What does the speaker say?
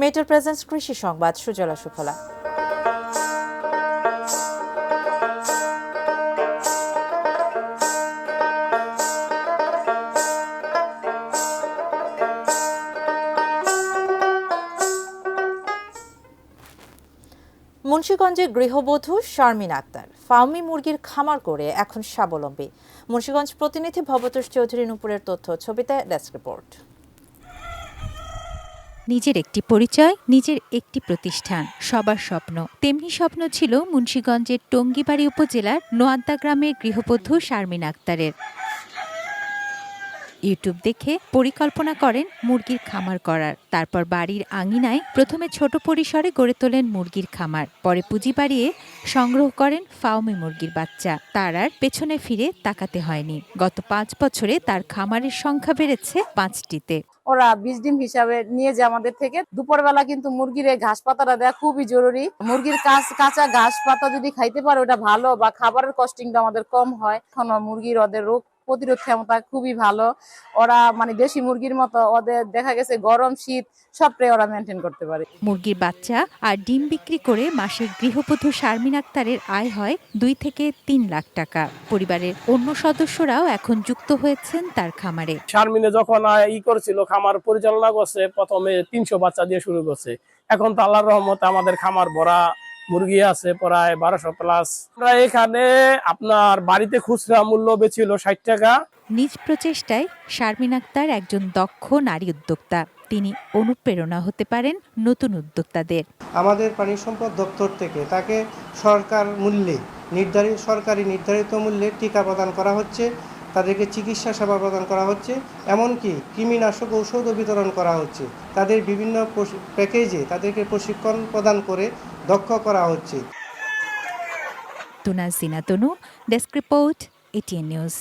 মেটার presence কৃষি সংবাদ, সুজলা সুফলা। মুন্সিগঞ্জে গৃহবধূ শারমিন আক্তার ফার্মি মুরগির খামার করে এখন স্বাবলম্বী। মুন্সিগঞ্জ প্রতিনিধি ভবতোষ চৌধুরী নুপুরের তথ্য, ছবিতে ডেস্ক রিপোর্ট। নিজের একটি পরিচয়, নিজের একটি প্রতিষ্ঠান, সবার স্বপ্ন। তেমনি স্বপ্ন ছিল মুন্সিগঞ্জের টঙ্গীবাড়ি উপজেলার নোয়াদ্দা গ্রামের গৃহবধূ শারমিন আক্তারের। ইউটিউব দেখে পরিকল্পনা করেন মুরগির খামার করার। তারপর বাড়ির আঙিনায় প্রথমে ছোট পরিসরে গড়ে তোলেন মুরগির খামার। পরে পুঁজি বাড়িয়ে সংগ্রহ করেন ফার্মি মুরগির বাচ্চা। তার আর পেছনে ফিরে তাকাতে হয়নি। গত 5 বছরে তার খামারের সংখ্যা বেড়েছে 5টিতে। ওরা 20 ডিম হিসাবে নিয়ে যায় আমাদের থেকে। দুপুরবেলা কিন্তু মুরগির ঘাস পাতাটা দেওয়া খুবই জরুরি। মুরগির কাঁচা ঘাস পাতা যদি খাইতে পারে ওটা ভালো, বা খাবারের কস্টিংটা আমাদের কম হয়। এখন মুরগির ওদের রোগ প্রতিরোধ ক্ষমতা খুবই ভালো। ওরা দেশি মুরগির মতো ওদের দেখা গেছে গরম শীত সবটাই ওরা মেনটেন করতে পারে। মুরগির বাচ্চা আর ডিম বিক্রি করে মাসে গৃহবধূ শারমিন আক্তারের আয় হয় 2 থেকে 3 লাখ টাকা। পরিবারের অন্য সদস্যরাও এখন যুক্ত হয়েছেন তার খামারে। শারমিনে যখন করছিল, খামার পরিচালনা করছে, প্রথমে 300 বাচ্চা দিয়ে শুরু করছে। এখন তো আল্লাহর রহমতে আমাদের খামার ভরা মুরগি আছে প্রায় 1200 প্লাস। আমরা এখানে আপনার বাড়িতে খুচরা মূল্য বেছিল 60 টাকা। নিজ প্রচেষ্টায় শারমিন আক্তার একজন দক্ষ নারী উদ্যোক্তা। তিনি অনুপ্রেরণা হতে পারেন নতুন উদ্যোক্তাদের। আমাদের প্রাণী সম্পদ দপ্তর থেকে তাকে সরকারি নির্ধারিত মূল্যে টিকা প্রদান করা হচ্ছে, তাদেরকে চিকিৎসা সেবা প্রদান করা হচ্ছে, এমনকি কৃমিনাশক ঔষধও বিতরণ করা হচ্ছে। তাদের বিভিন্ন প্যাকেজে তাদেরকে প্রশিক্ষণ প্রদান করে দক্ষ করা হচ্ছে। তুনাজ জিনা তনু, ডেস্ক রিপোর্ট, ATN নিউজ।